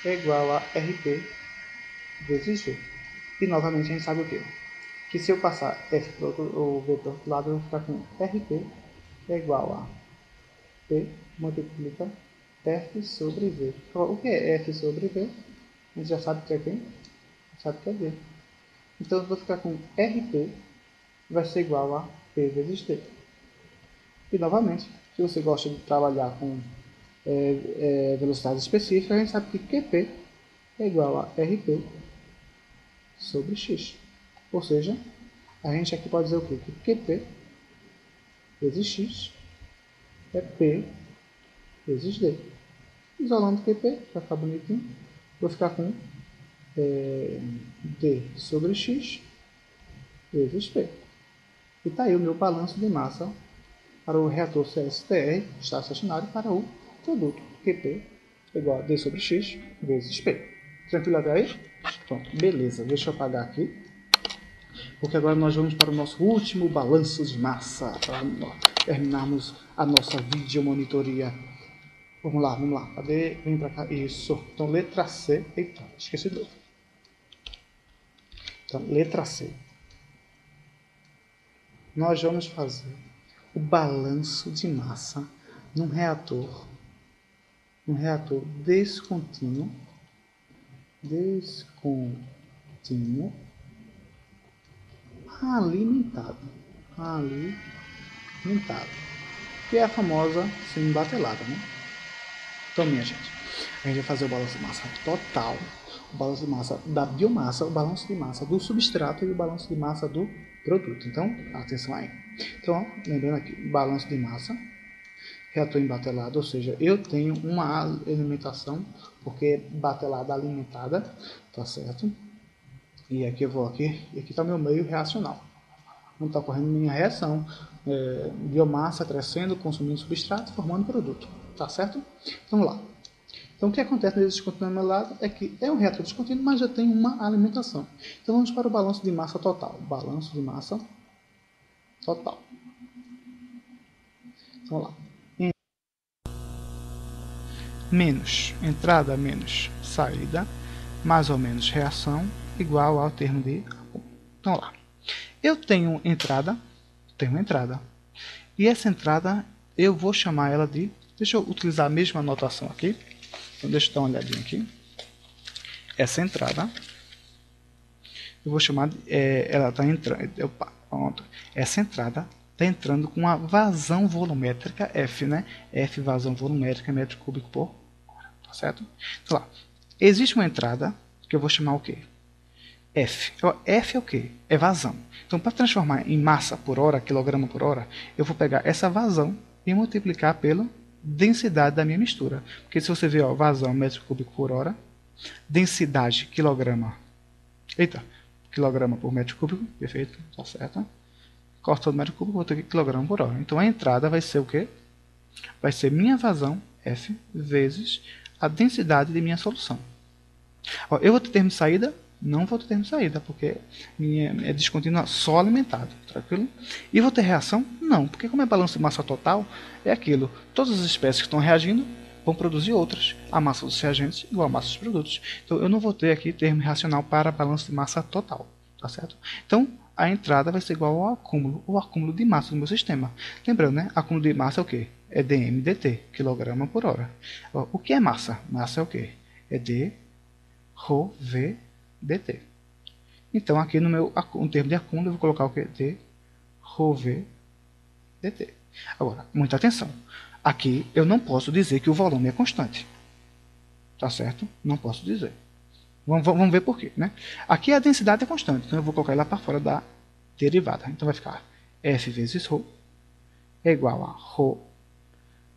é igual a RP vezes V. E novamente a gente sabe o quê? Que se eu passar F para o V para o outro lado, eu vou ficar com RP é igual a P multiplica F sobre V. O que é F sobre V? A gente já sabe que é quem? Sabe que é V. Então eu vou ficar com RP vai ser igual a P vezes T. E novamente, se você gosta de trabalhar com velocidades específicas, a gente sabe que QP é igual a RP sobre X. Ou seja, a gente aqui pode dizer o quê? Que QP vezes X é P vezes D. Isolando QP, para ficar bonitinho, vou ficar com D sobre X vezes P. E está aí o meu balanço de massa para o reator CSTR, estado estacionário, para o produto QP igual a D sobre X vezes P. Tranquilo até aí? Pronto, beleza. Deixa eu apagar aqui. Porque agora nós vamos para o nosso último balanço de massa, para terminarmos a nossa videomonitoria. Vamos lá, vamos lá. Cadê? Vem para cá. Isso. Então, letra C. Eita, esqueci do. Então, letra C. Nós vamos fazer o balanço de massa num reator descontínuo alimentado, que é a famosa semi-batelada, né? Então, minha gente, a gente vai fazer o balanço de massa total, o balanço de massa da biomassa, o balanço de massa do substrato e o balanço de massa do produto. Então, atenção aí. Então, lembrando aqui, balanço de massa, reator embatelado, ou seja, eu tenho uma alimentação, porque é batelada alimentada, tá certo? E aqui eu vou aqui, e aqui está o meu meio reacional. Não está ocorrendo nenhuma reação. Biomassa crescendo, consumindo substrato, formando produto. Tá certo? Então, vamos lá. Então, o que acontece nesse descontínuo amelado é que é um reator descontínuo, mas já tem uma alimentação. Então, vamos para o balanço de massa total. Balanço de massa total. Então, vamos lá. Menos entrada menos saída, mais ou menos reação, igual ao termo de... Então, lá. Eu tenho entrada, e essa entrada eu vou chamar ela de... Deixa eu utilizar a mesma anotação aqui. Então, deixa eu dar uma olhadinha aqui. Essa entrada, eu vou chamar de... ela está entrando... Pronto. Essa entrada está entrando com uma vazão volumétrica F, né? F, vazão volumétrica, metro cúbico por hora, tá certo? Então, lá. Existe uma entrada que eu vou chamar o quê? F. F é o quê? É vazão. Então, para transformar em massa por hora, quilograma por hora, eu vou pegar essa vazão e multiplicar pela densidade da minha mistura. Porque se você ver, ó, vazão metro cúbico por hora, densidade quilograma. Eita, quilograma por metro cúbico, perfeito, tá certo. Cortando metro cúbico, vou ter aqui quilograma por hora. Então, a entrada vai ser o quê? Vai ser minha vazão, F, vezes a densidade de minha solução. Ó, eu vou ter termo de saída? Não vou ter termo de saída, porque minha é descontínua só alimentado, tranquilo? E vou ter reação? Não, porque como é balanço de massa total, é aquilo. Todas as espécies que estão reagindo vão produzir outras. A massa dos reagentes igual a massa dos produtos. Então, eu não vou ter aqui termo racional para balanço de massa total, tá certo? Então, a entrada vai ser igual ao acúmulo de massa do meu sistema. Lembrando, né? Acúmulo de massa é o quê? É dm dt, quilograma por hora. O que é massa? Massa é o quê? É d ρ v dt. Então, aqui no meu termo de acúmulo, eu vou colocar o que? D ρ v dt. Agora, muita atenção. Aqui eu não posso dizer que o volume é constante. Tá certo? Não posso dizer. Vamos ver por quê, né? Aqui a densidade é constante, então eu vou colocar ela para fora da derivada. Então vai ficar F vezes ρ é igual a ρ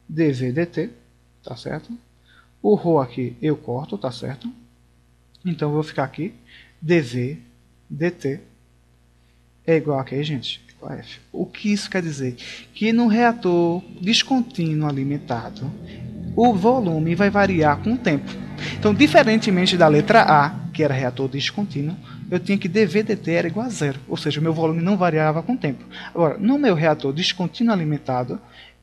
dv dt, tá certo? O ρ aqui eu corto, tá certo? Então eu vou ficar aqui dv dt é igual a quê, gente? Igual a F. O que isso quer dizer? Que no reator descontínuo alimentado, o volume vai variar com o tempo. Então, diferentemente da letra A, que era reator descontínuo, eu tinha que dv dt era igual a zero, ou seja, o meu volume não variava com o tempo. Agora, no meu reator descontínuo alimentado,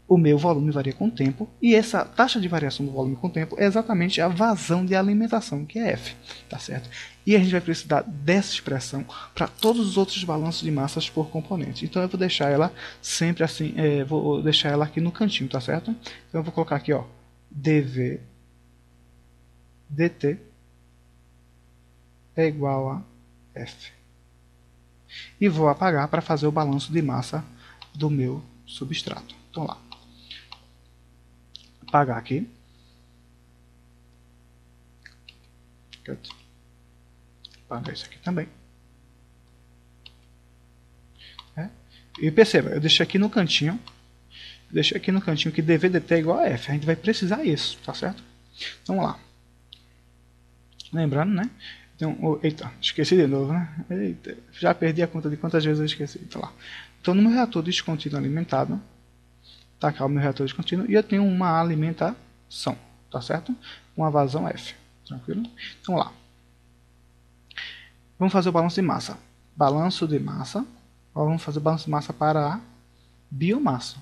o meu volume varia com o tempo, e essa taxa de variação do volume com o tempo é exatamente a vazão de alimentação, que é F, tá certo? E a gente vai precisar dessa expressão para todos os outros balanços de massas por componente. Então eu vou deixar ela sempre assim, vou deixar ela aqui no cantinho, tá certo? Então eu vou colocar aqui, ó, dv dt é igual a F. e vou apagar para fazer o balanço de massa do meu substrato. Então lá, apagar aqui, apagar isso aqui também. E perceba, eu deixei aqui no cantinho, que dvdt é igual a f. A gente vai precisar isso, tá certo? Então vamos lá. Lembrando, né? Então, eita, esqueci de novo, né? Eita, já perdi a conta de quantas vezes eu esqueci. Então, lá. Então no meu reator descontínuo alimentado, tá cá o meu reator descontínuo, e eu tenho uma alimentação, tá certo? Uma vazão F, tranquilo? Então lá. Vamos fazer o balanço de massa. Balanço de massa. Vamos fazer o balanço de massa para a biomassa.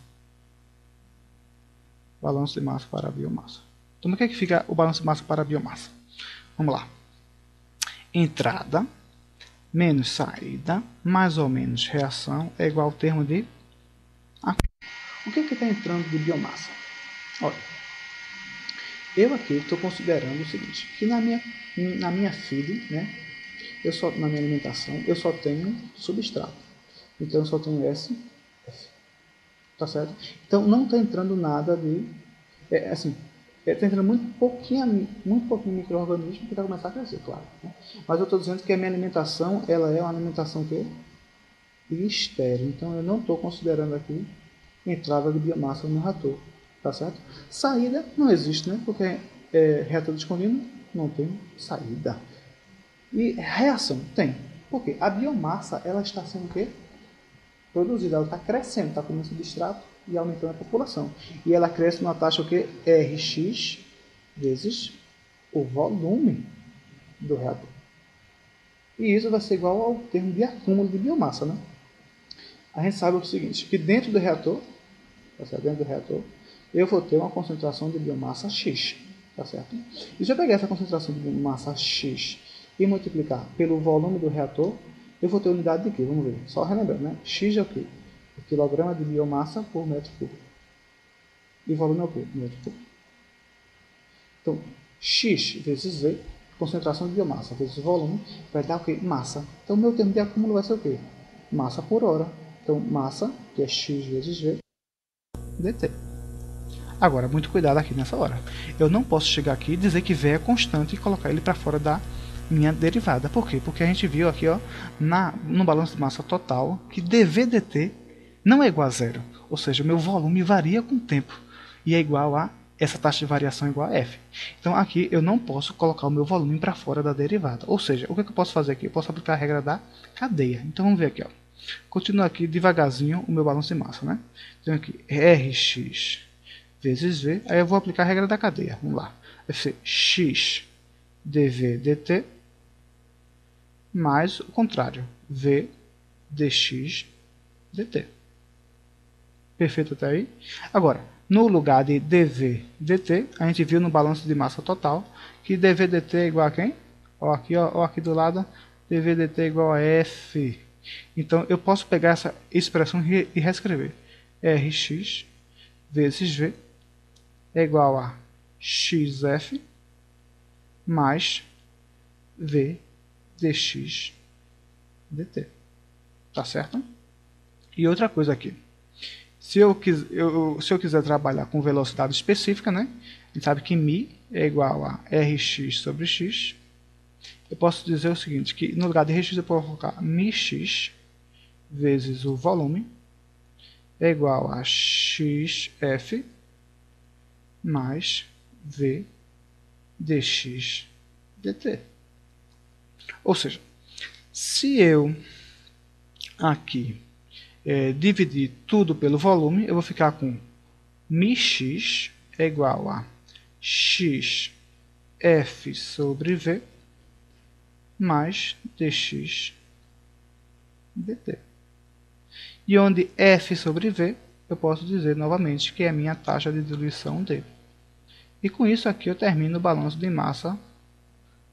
Balanço de massa para a biomassa. Então, o que é que fica o balanço de massa para a biomassa? Vamos lá. Entrada menos saída, mais ou menos reação, é igual ao termo de... O que está entrando de biomassa? Olha, eu aqui estou considerando o seguinte, que na minha feed, né, na minha alimentação, eu só tenho substrato. Então eu só tenho S, F. Tá certo? Então não está entrando nada de... está entrando muito pouquinho micro-organismo que vai começar a crescer, claro. Né? Mas eu estou dizendo que a minha alimentação, ela é uma alimentação que estéril. Então eu não estou considerando aqui entrada de biomassa no reator. Tá certo? Saída não existe, né? Porque reator descontínuo não tem saída. E reação tem. Por quê? A biomassa, ela está sendo o quê? Produzida, ela está crescendo, está comendo substrato e aumentando a população. E ela cresce numa taxa o quê? Rx vezes o volume do reator. E isso vai ser igual ao termo de acúmulo de biomassa, né? A gente sabe o seguinte, que dentro do reator, eu vou ter uma concentração de biomassa X, tá certo? E se eu pegar essa concentração de biomassa X e multiplicar pelo volume do reator, eu vou ter unidade de quê? Vamos ver. Só relembrando, né? X é o quê? O quilograma de biomassa por metro cúbico. E o volume é o quê? Metro cúbico. Então, X vezes V, concentração de biomassa vezes volume, vai dar o quê? Massa. Então, o meu termo de acúmulo vai ser o quê? Massa por hora. Então, massa, que é X vezes V, dt. Agora, muito cuidado aqui nessa hora. Eu não posso chegar aqui e dizer que V é constante e colocar ele para fora da minha derivada. Por quê? Porque a gente viu aqui, ó, no balanço de massa total, que dvdt não é igual a zero. Ou seja, o meu volume varia com o tempo. E é igual a, essa taxa de variação é igual a F. Então aqui eu não posso colocar o meu volume para fora da derivada. Ou seja, o que eu posso fazer aqui? Eu posso aplicar a regra da cadeia. Então vamos ver aqui, ó. Continua aqui devagarzinho o meu balanço de massa, né? Então aqui, Rx vezes V. Aí eu vou aplicar a regra da cadeia. Vamos lá. Vai ser X dv dt mais o contrário, v dx dt. Perfeito até aí? Agora, no lugar de dv dt, a gente viu no balanço de massa total que dv dt é igual a quem? Ó, aqui do lado, dv dt é igual a f. Então, eu posso pegar essa expressão e reescrever. Rx vezes v é igual a xf mais v dx dt. Tá certo? E outra coisa aqui. Se eu quiser trabalhar com velocidade específica, né? A gente sabe que μ é igual a Rx sobre x. Eu posso dizer o seguinte, que no lugar de Rx eu posso colocar μx vezes o volume é igual a xf mais v dx dt. Ou seja, se eu aqui dividir tudo pelo volume, eu vou ficar com μx é igual a x f sobre v mais dx dt. E onde f sobre v, eu posso dizer novamente que é a minha taxa de diluição d. E com isso aqui eu termino o balanço de massa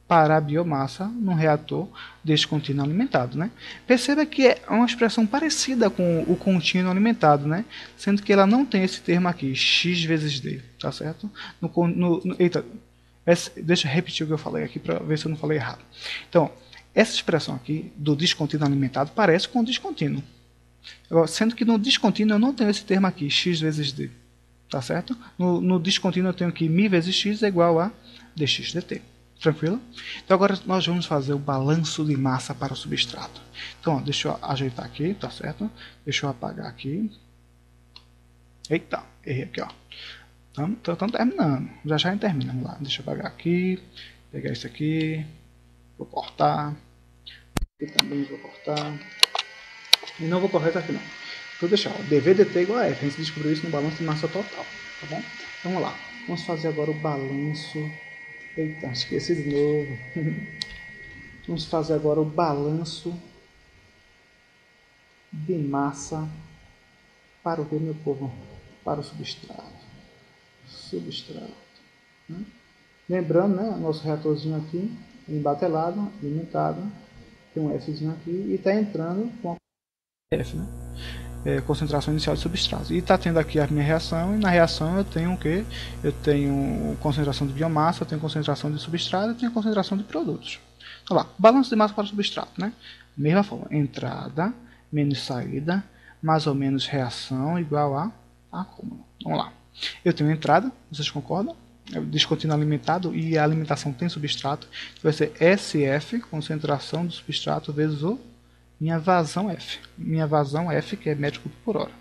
para a biomassa num reator descontínuo alimentado, né? Perceba que é uma expressão parecida com o contínuo alimentado, né? Sendo que ela não tem esse termo aqui, x vezes d, tá certo? Eita, deixa eu repetir o que eu falei aqui para ver se eu não falei errado. Então, essa expressão aqui do descontínuo alimentado parece com o descontínuo. Sendo que no descontínuo eu não tenho esse termo aqui, x vezes d. Tá certo? No descontínuo eu tenho que μ vezes x é igual a dx dt. Tranquilo? Então agora nós vamos fazer o balanço de massa para o substrato. Então, ó, deixa eu ajeitar aqui, tá certo? Deixa eu apagar aqui. Eita, errei aqui, ó. Estamos terminando. Já a gente termina. Vamos lá. Deixa eu apagar aqui. Pegar isso aqui. Vou cortar. Aqui também vou cortar. E não vou correr isso aqui não. Vou deixar. Ó, dv dt igual a f. A gente descobriu isso no balanço de massa total. Tá bom? Então, vamos lá. Vamos fazer agora o balanço. Eita, esqueci de novo. Vamos fazer agora o balanço de massa para o que, meu povo? Para o substrato. Né? Lembrando, né, nosso reatorzinho aqui, embatelado, alimentado, tem um Fzinho aqui e está entrando com a F, né? Concentração inicial de substrato. E está tendo aqui a minha reação, e na reação eu tenho o quê? Eu tenho concentração de biomassa, eu tenho concentração de substrato, eu tenho concentração de produtos. Então lá, balanço de massa para o substrato, né? Mesma forma, entrada menos saída, mais ou menos reação igual a acúmulo. Vamos lá. Eu tenho entrada, vocês concordam? Descontínuo alimentado e a alimentação tem substrato. Vai ser SF, concentração do substrato, vezes o minha vazão F. Minha vazão F, que é metro cúbico por hora.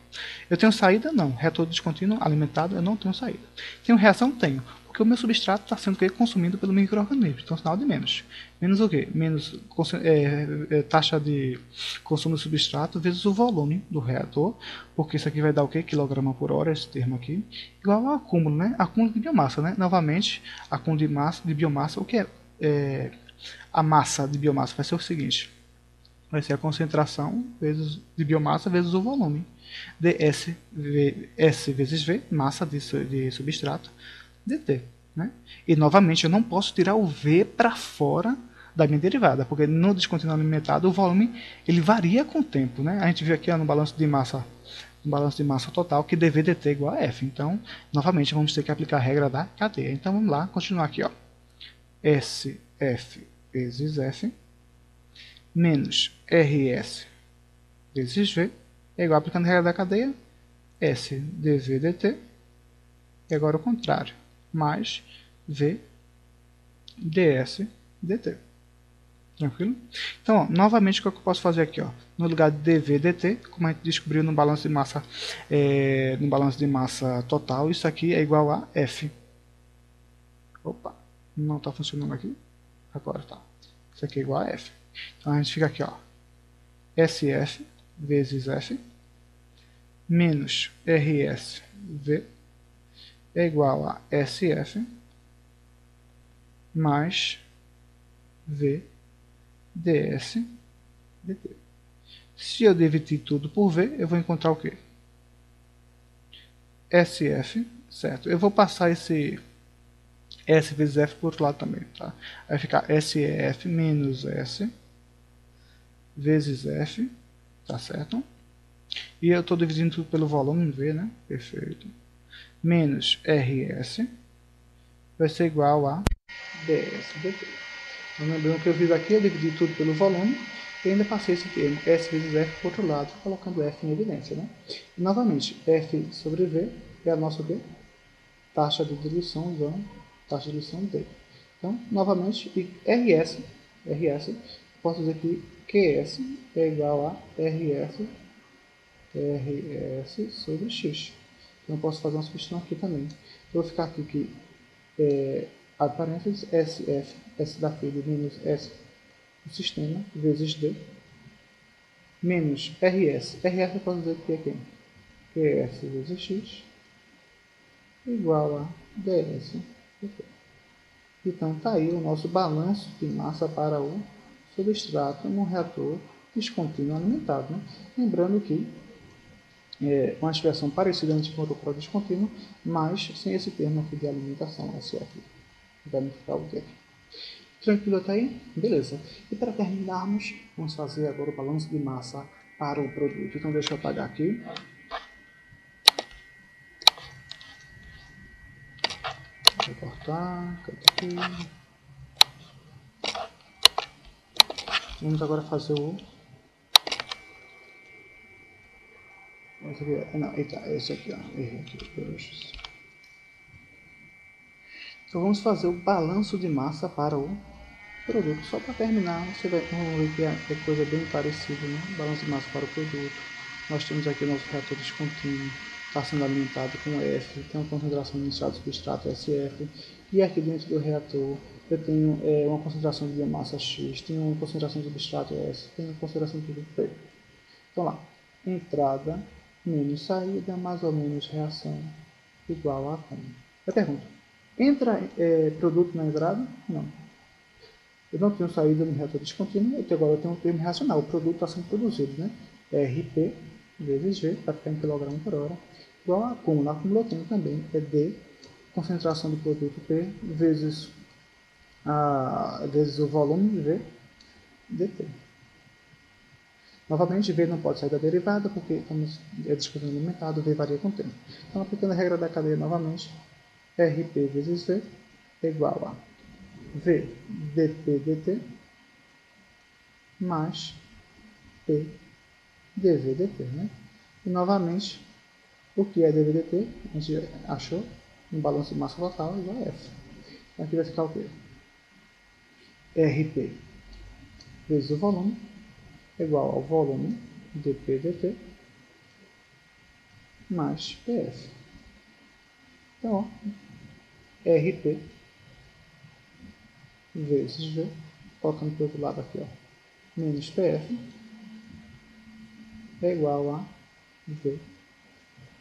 Eu tenho saída? Não. Reator descontínuo alimentado, eu não tenho saída. Tenho reação? Tenho. Porque o meu substrato está sendo consumido pelo micro-organismo. Então, sinal de menos. Menos o quê? Menos taxa de consumo do substrato vezes o volume do reator. Porque isso aqui vai dar o quê? Quilograma por hora, esse termo aqui. Igual ao acúmulo, né? Acúmulo de biomassa, né? Novamente, acúmulo de biomassa. O que é a massa de biomassa? Vai ser o seguinte. Vai ser a concentração de biomassa vezes o volume. ds S vezes V, massa de substrato, dt. Né? E novamente eu não posso tirar o V para fora da minha derivada, porque no descontínuo alimentado o volume ele varia com o tempo. Né? A gente viu aqui no balanço de massa total que dv dt é igual a F. Então, novamente vamos ter que aplicar a regra da cadeia. Então vamos lá, continuar aqui. Ó. SF vezes F menos RS vezes V é igual, aplicando a regra da cadeia, S dv dt, e agora o contrário, mais V ds dt. Tranquilo? Então, ó, novamente, o que eu posso fazer aqui? Ó, no lugar de dv dt, como a gente descobriu no balanço de massa total, isso aqui é igual a F. Opa, não está funcionando aqui? Agora está. Isso aqui é igual a F. Então a gente fica aqui, ó, SF vezes F menos RSV é igual a SF mais V ds dt. Se eu dividir tudo por V, eu vou encontrar o quê? SF, certo? Eu vou passar esse S vezes F por outro lado também, tá? Vai ficar SEF menos S vezes F, tá certo? E eu estou dividindo tudo pelo volume V, né? Perfeito. Menos RS vai ser igual a ds dt. Então, lembrando que eu fiz aqui, eu dividi tudo pelo volume e ainda passei esse termo S vezes F para o outro lado, colocando F em evidência, né? E, novamente, F sobre V é a nossa taxa de diluição D. Então, novamente, RS, posso dizer que QS é igual a RS sobre X. Então, eu posso fazer uma substituição aqui também. Eu vou ficar aqui que a parênteses SF, S da filha menos S do sistema, vezes D, menos RS. RS eu posso dizer que é quem? QS vezes X igual a DS. Então, está aí o nosso balanço de massa para o substrato no reator descontínuo alimentado. Né? Lembrando que uma expressão parecida a gente encontrou para o descontínuo, mas sem esse termo aqui de alimentação, SF. Vamos ficar o aqui. Tranquilo até aí? Beleza. E para terminarmos, vamos fazer agora o balanço de massa para o produto. Então, deixa eu apagar aqui. Vou cortar, aqui. Vamos agora fazer o... Esse aqui, não, eita, esse aqui, ó. Errei aqui. Então vamos fazer o balanço de massa para o produto. Só para terminar, você vai ver que é coisa bem parecida, né? Balanço de massa para o produto. Nós temos aqui o nosso reator descontínuo, está sendo alimentado com F, tem uma concentração inicial do substrato SF, e aqui dentro do reator eu tenho uma concentração de biomassa X, tenho uma concentração de substrato S, tenho uma concentração de tudo P. Então lá, entrada menos saída, mais ou menos reação, igual a como. Eu pergunto, entra produto na entrada? Não. Eu não tenho saída no reator descontínuo, agora eu tenho um termo racional. O produto está sendo produzido, né? RP vezes V, vai ficar em kg por hora, igual a acúmulo. Acúmulo eu tenho também, é D, concentração do produto P, vezes o volume V, dt. Novamente, V não pode sair da derivada, porque é descontínuo alimentado, V varia com o tempo. Então, aplicando a regra da cadeia novamente, RP vezes V é igual a V dp dt mais P dv dt, né? E novamente, o que é dv dt? A gente achou um balanço de massa total igual a F. Então aqui vai ficar o quê? RP vezes o volume igual ao volume dp dt mais PF. Então, ó, RP vezes V, colocando para o outro lado aqui, ó, menos PF é igual a V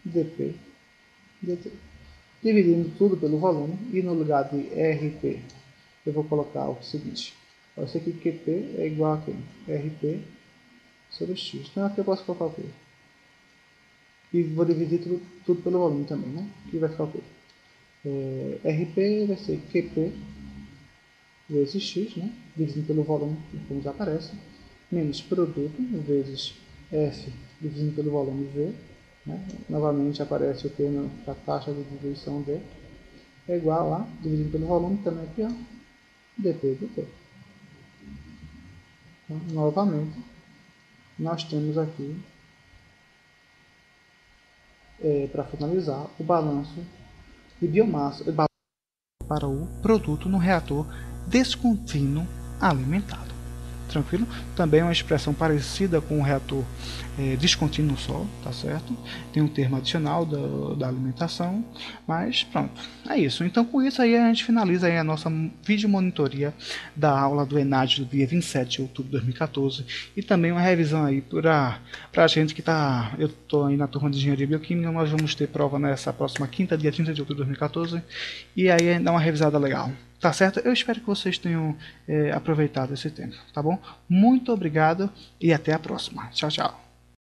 dp dt. Dividindo tudo pelo volume, e no lugar de RP eu vou colocar o seguinte, esse aqui QP é igual a quem? RP sobre X. Então aqui eu posso colocar o quê? E vou dividir tudo pelo volume também, né? Aqui vai ficar o quê? RP vai ser QP vezes X, né? Dividindo pelo volume, como já aparece, menos produto vezes F dividindo pelo volume V, né? Novamente aparece o termo da taxa de diluição D, é igual a, dividido pelo volume também aqui, ó, dp dt. Então, novamente, nós temos aqui, para finalizar, o balanço de biomassa para o produto no reator descontínuo alimentado. Tranquilo? Também é uma expressão parecida com o reator descontínuo só, tá certo? Tem um termo adicional da alimentação, mas pronto, é isso. Então com isso aí a gente finaliza aí a nossa vídeo monitoria da aula do ENAD do dia 27 de outubro de 2014 e também uma revisão aí para a gente que tá, eu tô aí na turma de Engenharia Bioquímica, nós vamos ter prova nessa próxima quinta, dia 30 de outubro de 2014, e aí dá uma revisada legal. Tá certo? Eu espero que vocês tenham aproveitado esse tempo, tá bom? Muito obrigado e até a próxima. Tchau, tchau.